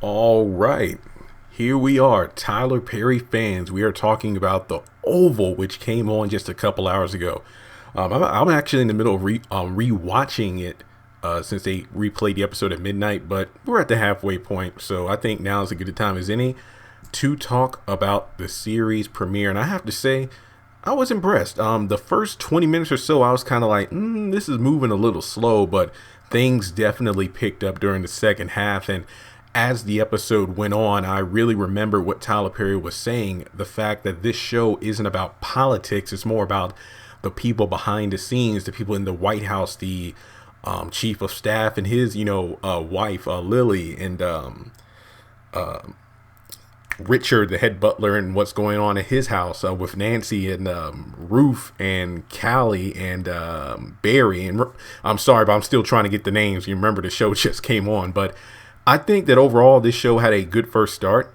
All right, here we are, Tyler Perry fans. We are talking about the Oval, which came on just a couple hours ago. I'm actually in the middle of rewatching it since they replayed the episode at midnight, but we're at the halfway point, so I think now is as good a time as any to talk about the series premiere. And I have to say, I was impressed. The first 20 minutes or so, I was kind of like, this is moving a little slow, but things definitely picked up during the second half. And as the episode went on, I really remember what Tyler Perry was saying, the fact that this show isn't about politics. It's more about the people behind the scenes, the people in the White House, the chief of staff and his, wife, Lily, and Richard, the head butler, and what's going on at his house with Nancy and Ruth and Callie and Barry. And I'm sorry, but I'm still trying to get the names. You remember the show just came on, but I think that overall this show had a good first start.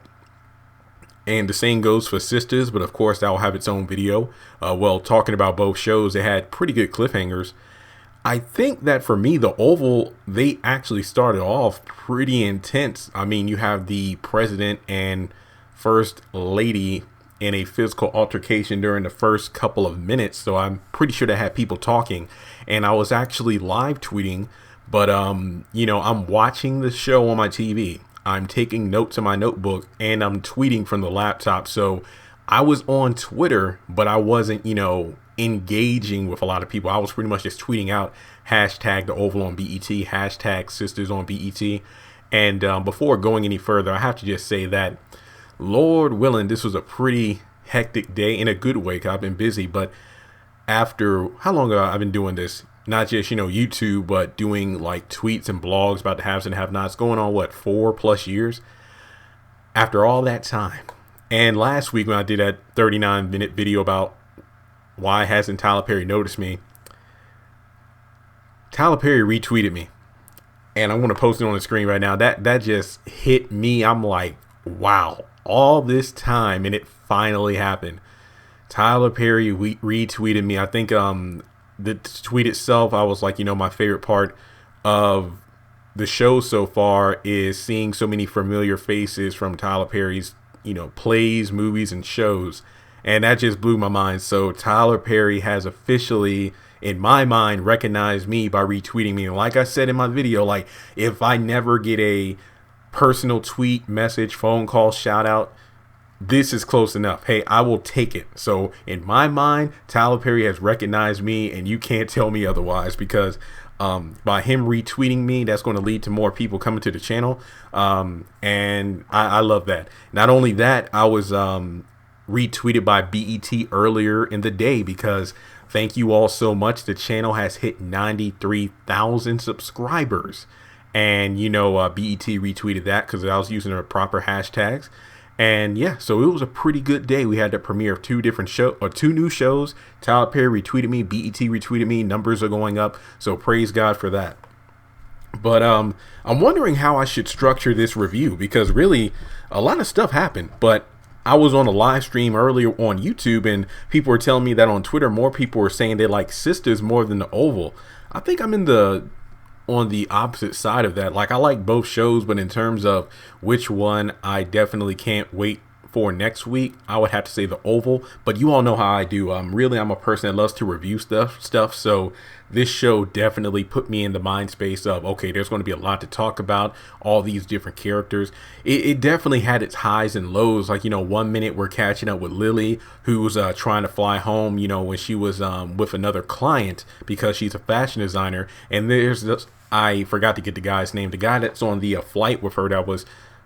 And the same goes for Sisters, but of course that will have its own video. Talking about both shows, they had pretty good cliffhangers. I think that for me, the Oval, they actually started off pretty intense. I mean, you have the president and first lady in a physical altercation during the first couple of minutes. So I'm pretty sure that had people talking. And I was actually live tweeting, but, I'm watching the show on my TV. I'm taking notes in my notebook and I'm tweeting from the laptop. So I was on Twitter, but I wasn't, engaging with a lot of people. I was pretty much just tweeting out hashtag the Oval on BET, hashtag Sisters on BET. And before going any further, I have to just say that, Lord willing, this was a pretty hectic day in a good way, 'cause I've been busy. But after how long have I been doing this? Not just, YouTube, but doing like tweets and blogs about the haves and have-nots, going on 4+ years. After all that time, and last week when I did that 39-minute video about why hasn't Tyler Perry noticed me, Tyler Perry retweeted me, and I'm going to post it on the screen right now. That just hit me. I'm like, wow, all this time and it finally happened. Tyler Perry retweeted me. I think the tweet itself, I was like, my favorite part of the show so far is seeing so many familiar faces from Tyler Perry's, plays, movies, and shows. And that just blew my mind. So Tyler Perry has officially, in my mind, recognized me by retweeting me. And like I said in my video, like, if I never get a personal tweet, message, phone call, shout out, this is close enough. Hey, I will take it. So in my mind, Tyler Perry has recognized me, and you can't tell me otherwise, because by him retweeting me, that's going to lead to more people coming to the channel. And I love that. Not only that, I was retweeted by BET earlier in the day, because thank you all so much. The channel has hit 93,000 subscribers. And, BET retweeted that because I was using the proper hashtags. And yeah, so it was a pretty good day. We had the premiere of two new shows. Tyler Perry retweeted me, BET retweeted me. Numbers are going up, so praise God for that. But I'm wondering how I should structure this review, because really a lot of stuff happened. But I was on a live stream earlier on YouTube, and people were telling me that on Twitter, more people were saying they like Sisters more than the Oval. I think I'm on the opposite side of that. Like, I like both shows, but in terms of which one I definitely can't wait for next week, I would have to say the Oval. But you all know how I do. I'm a person that loves to review stuff. So this show definitely put me in the mind space of, okay, there's going to be a lot to talk about, all these different characters. It definitely had its highs and lows. Like, 1 minute we're catching up with Lily, who was trying to fly home, when she was with another client, because she's a fashion designer. And there's this, I forgot to get the guy's name, the guy that's on the flight with her that was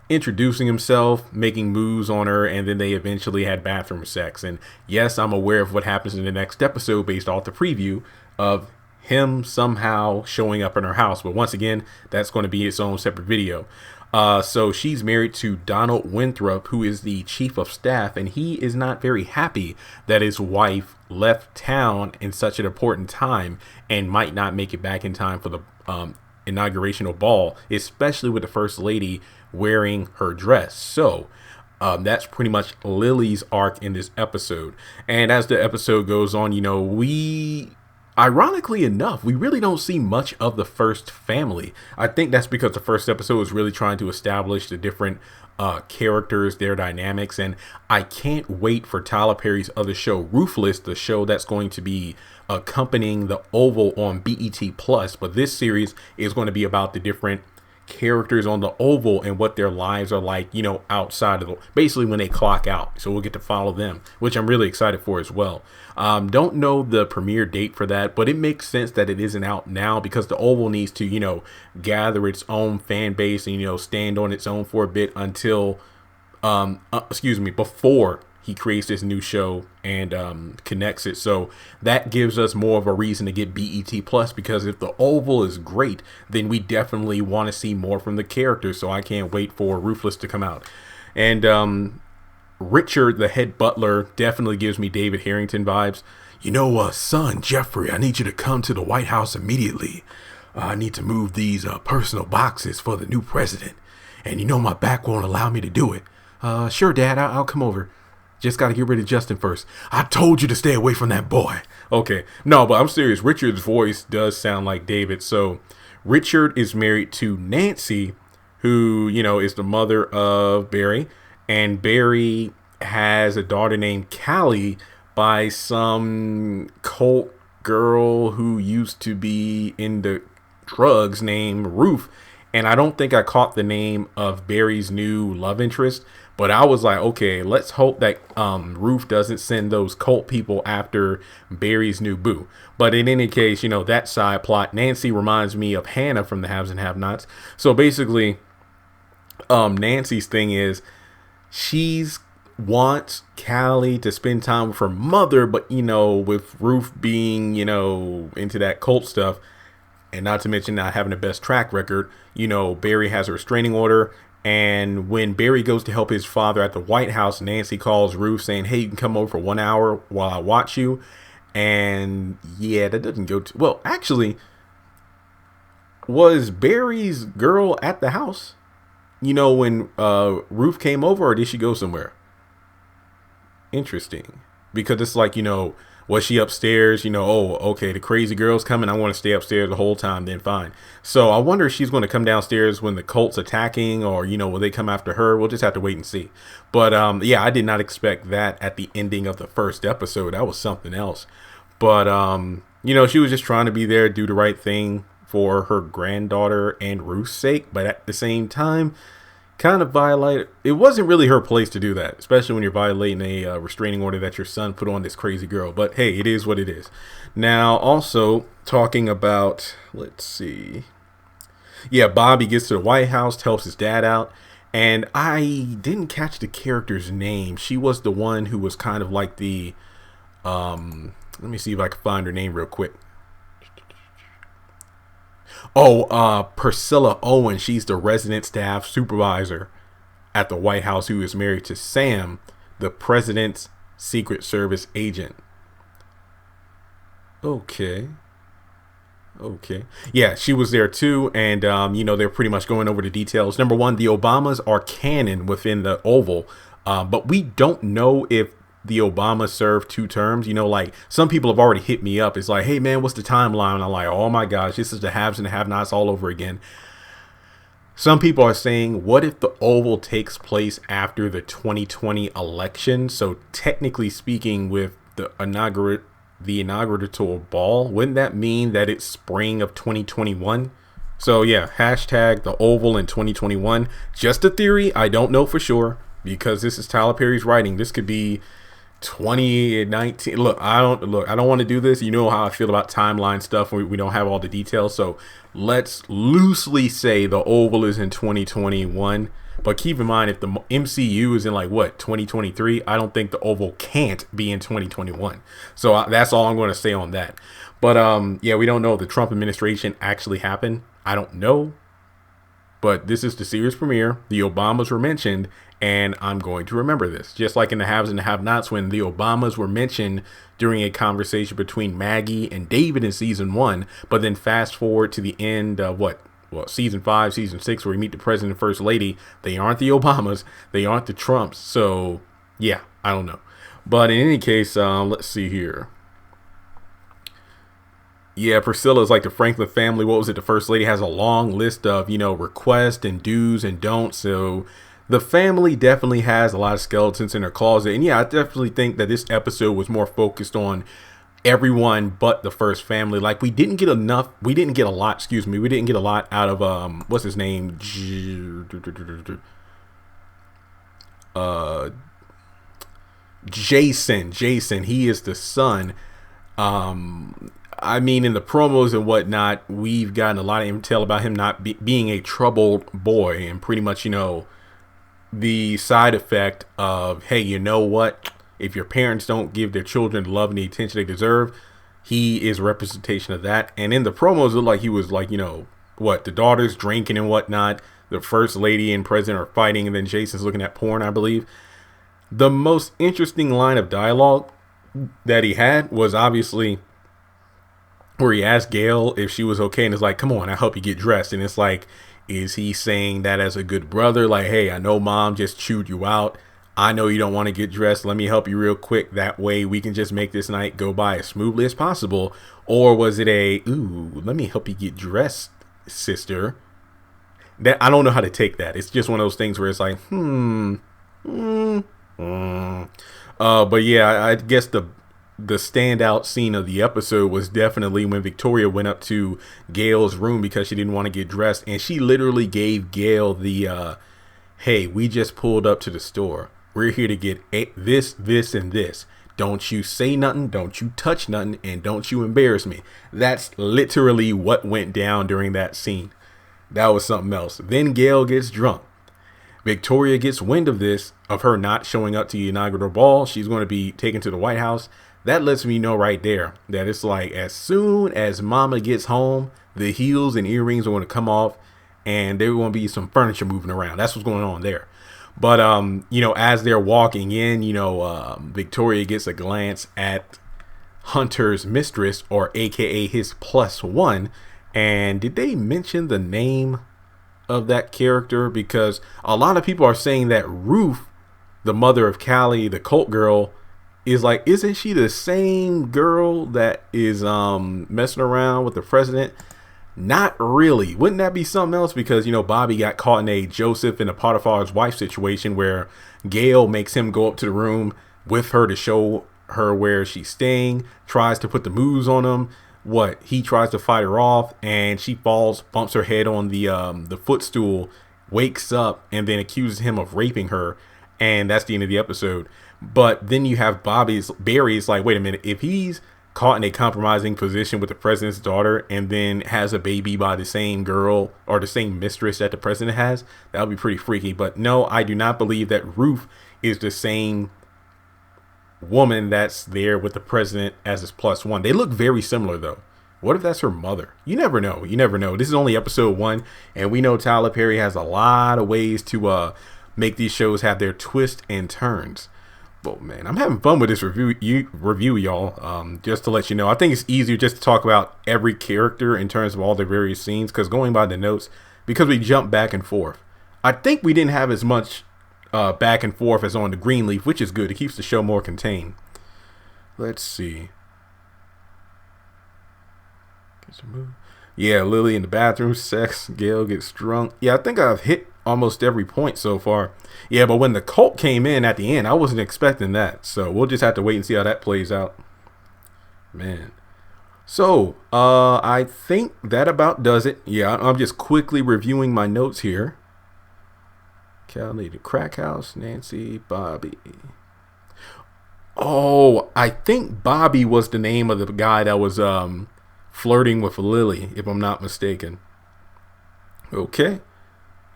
introducing himself, making moves on her, and then they eventually had bathroom sex. And yes, I'm aware of what happens in the next episode based off the preview of him somehow showing up in her house. But once again, that's going to be its own separate video. So she's married to Donald Winthrop, who is the chief of staff, and he is not very happy that his wife left town in such an important time and might not make it back in time for the inaugurational ball, especially with the first lady wearing her dress. So that's pretty much Lily's arc in this episode. And as the episode goes on, we Ironically enough, we really don't see much of the first family. I think that's because the first episode was really trying to establish the different characters, their dynamics, and I can't wait for Tyler Perry's other show, Ruthless, the show that's going to be accompanying the Oval on BET Plus. But this series is going to be about the different characters on the Oval and what their lives are like, you know, outside of the, basically when they clock out. So we'll get to follow them, which I'm really excited for as well. Don't know the premiere date for that, but it makes sense that it isn't out now because the Oval needs to, you know, gather its own fan base and, you know, stand on its own for a bit until, before he creates this new show and connects it. So that gives us more of a reason to get BET Plus, because if the Oval is great, then we definitely want to see more from the characters. So I can't wait for Ruthless to come out. And Richard, the head butler, definitely gives me David Harrington vibes. You know, son, Jeffrey, I need you to come to the White House immediately. I need to move these personal boxes for the new president. And you know my back won't allow me to do it. Sure, Dad, I'll come over. Just got to get rid of Justin first. I told you to stay away from that boy. Okay. No, but I'm serious. Richard's voice does sound like David. So Richard is married to Nancy, who, you know, is the mother of Barry. And Barry has a daughter named Callie by some cult girl who used to be into drugs named Ruth. And I don't think I caught the name of Barry's new love interest, but I was like, okay, let's hope that Ruth doesn't send those cult people after Barry's new boo. But in any case, you know, that side plot, Nancy reminds me of Hannah from the Haves and Have-Nots. So basically, Nancy's thing is she's wants Callie to spend time with her mother, but, you know, with Ruth being, you know, into that cult stuff, and not to mention not having the best track record, you know, Barry has a restraining order. And when Barry goes to help his father at the White House, Nancy calls Ruth saying, hey, you can come over for 1 hour while I watch you. And yeah, that doesn't go too well. Actually, was Barry's girl at the house, you know, when Ruth came over, or did she go somewhere? Interesting. Because it's like, you know, was she upstairs? You know, oh, okay, the crazy girl's coming. I want to stay upstairs the whole time. Then fine. So I wonder if she's going to come downstairs when the cult's attacking, or, you know, will they come after her? We'll just have to wait and see. But yeah, I did not expect that at the ending of the first episode. That was something else. But, you know, she was just trying to be there, do the right thing for her granddaughter and Ruth's sake. But at the same time, kind of violate. It wasn't really her place to do that, especially when you're violating a restraining order that your son put on this crazy girl. But hey, it is what it is. Now, also talking about, let's see. Yeah, Bobby gets to the White House, helps his dad out. And I didn't catch the character's name. She was the one who was kind of like the, let me see if I can find her name real quick. Oh, Priscilla Owen. She's the resident staff supervisor at the White House who is married to Sam, the president's Secret Service agent. Okay. Yeah, she was there too. And, you know, they're pretty much going over the details. Number one, the Obamas are canon within the Oval. But we don't know if the Obama served 2 terms. You know, like some people have already hit me up. It's like, hey man, what's the timeline? I'm like, oh my gosh, this is the haves and the have-nots all over again. Some people are saying, what if the Oval takes place after the 2020 election? So technically speaking, with the inaugural ball, wouldn't that mean that it's spring of 2021? So yeah, hashtag the Oval in 2021. Just a theory. I don't know for sure, because this is Tyler Perry's writing. This could be 2019. Look, I don't want to do this. You know how I feel about timeline stuff. We don't have all the details. So let's loosely say the Oval is in 2021. But keep in mind, if the MCU is in like what, 2023, I don't think the Oval can't be in 2021. So that's all I'm going to say on that. But yeah, we don't know if the Trump administration actually happened. I don't know. But this is the series premiere. The Obamas were mentioned, and I'm going to remember this. Just like in the haves and the have-nots, when the Obamas were mentioned during a conversation between Maggie and David in season 1, but then fast forward to the end of season 5, season 6, where we meet the president and first lady. They aren't the Obamas. They aren't the Trumps. So yeah, I don't know. But in any case, let's see here. Yeah, Priscilla's like the Franklin family. What was it? The first lady has a long list of, requests and do's and don'ts. So the family definitely has a lot of skeletons in their closet. And yeah, I definitely think that this episode was more focused on everyone but the first family. Like we didn't get a lot, excuse me. We didn't get a lot out of, what's his name? Jason. He is the son. I mean, in the promos and whatnot, we've gotten a lot of intel about him not being a troubled boy, and pretty much, the side effect of, hey, you know what? If your parents don't give their children the love and the attention they deserve, he is a representation of that. And in the promos, it looked like he was like, the daughter's drinking and whatnot. The first lady and president are fighting, and then Jason's looking at porn, I believe. The most interesting line of dialogue that he had was obviously where he asked Gail if she was okay, and it's like, come on, I'll help you get dressed. And it's like, is he saying that as a good brother? Like, hey, I know mom just chewed you out. I know you don't want to get dressed. Let me help you real quick. That way we can just make this night go by as smoothly as possible. Or was it let me help you get dressed, sister? That I don't know how to take that. It's just one of those things where it's like, but yeah, I guess the standout scene of the episode was definitely when Victoria went up to Gail's room because she didn't want to get dressed, and she literally gave Gail the hey, we just pulled up to the store. We're here to get this, and this. Don't you say nothing, don't you touch nothing, and don't you embarrass me. That's literally what went down during that scene. That was something else. Then Gail gets drunk. Victoria gets wind of this, of her not showing up to the inaugural ball. She's going to be taken to the White House. That lets me know right there that it's like, as soon as mama gets home, the heels and earrings are going to come off, and there's going to be some furniture moving around. That's what's going on there. But, as they're walking in, Victoria gets a glance at Hunter's mistress, or AKA his +1. And did they mention the name of that character? Because a lot of people are saying that Ruth, the mother of Callie, the cult girl, is like, isn't she the same girl that is messing around with the president? Not really. Wouldn't that be something else? Because, Bobby got caught in a Joseph and a Potiphar's wife situation where Gail makes him go up to the room with her to show her where she's staying, tries to put the moves on him. He tries to fight her off, and she falls, bumps her head on the footstool, wakes up, and then accuses him of raping her. And that's the end of the episode. But then you have Barry's like, wait a minute, if he's caught in a compromising position with the president's daughter and then has a baby by the same girl or the same mistress that the president has, that would be pretty freaky. But no, I do not believe that Ruth is the same woman that's there with the president as his +1. They look very similar though. What if that's her mother? You never know. This is only episode 1, and we know Tyler Perry has a lot of ways to make these shows have their twists and turns. But man, I'm having fun with this review, y'all. Just to let you know, I think it's easier just to talk about every character in terms of all the various scenes, because going by the notes, because we jump back and forth. I think we didn't have as much back and forth as on the Greenleaf, which is good. It keeps the show more contained. Let's see. Yeah, Lily in the bathroom, sex, Gail gets drunk. Yeah, I think I've hit almost every point so far. Yeah, but when the cult came in at the end, I wasn't expecting that. So we'll just have to wait and see how that plays out. Man. So, I think that about does it. Yeah, I'm just quickly reviewing my notes here. Callie, the crack house, Nancy, Bobby. Oh, I think Bobby was the name of the guy that was flirting with Lily, if I'm not mistaken. Okay.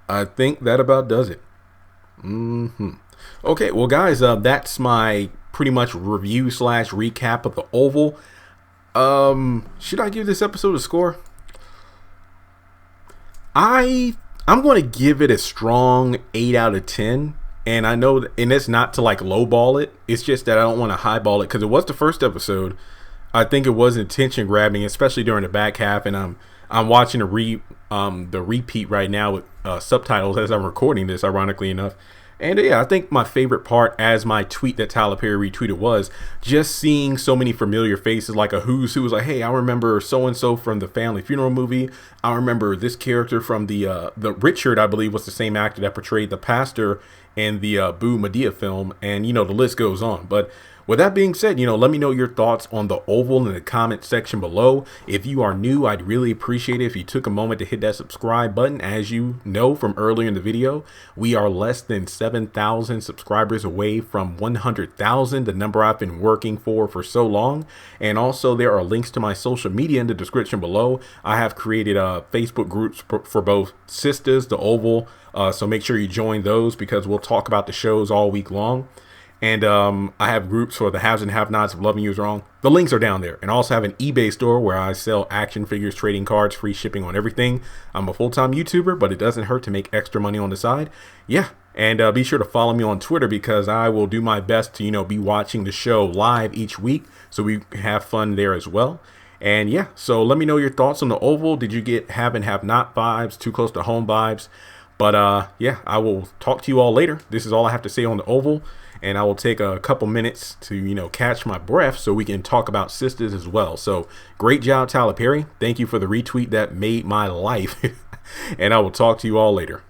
I think that about does it. Okay, well, guys, that's my pretty much review / recap of the Oval. Should I give this episode a score? I'm going to give it a strong 8 out of 10. And I know, and it's not to like lowball it. It's just that I don't want to highball it because it was the first episode. I think it was attention grabbing, especially during the back half. And I'm watching the repeat right now with subtitles as I'm recording this, ironically enough. And yeah, I think my favorite part, as my tweet that Tyler Perry retweeted, was just seeing so many familiar faces, like a who's who was like, hey, I remember so and so from the Family Funeral movie. I remember this character from the Richard, I believe, was the same actor that portrayed the pastor in the Boo Medea film, and the list goes on. But with that being said, let me know your thoughts on the Oval in the comment section below. If you are new, I'd really appreciate it if you took a moment to hit that subscribe button. As you know from earlier in the video, we are less than 7,000 subscribers away from 100,000, the number I've been working for so long. And also, there are links to my social media in the description below. I have created Facebook groups for both Sisters, the Oval, so make sure you join those because we'll talk about the shows all week long. And I have groups for the haves and have-nots of Loving You Is Wrong. The links are down there. And I also have an eBay store where I sell action figures, trading cards, free shipping on everything. I'm a full-time YouTuber, but it doesn't hurt to make extra money on the side. Yeah, and be sure to follow me on Twitter because I will do my best to, be watching the show live each week. So we have fun there as well. And yeah, so let me know your thoughts on the Oval. Did you get have and have not vibes, too close to home vibes? But yeah, I will talk to you all later. This is all I have to say on the Oval. And I will take a couple minutes to, catch my breath so we can talk about Sisters as well. So great job, Tyler Perry. Thank you for the retweet that made my life. And I will talk to you all later.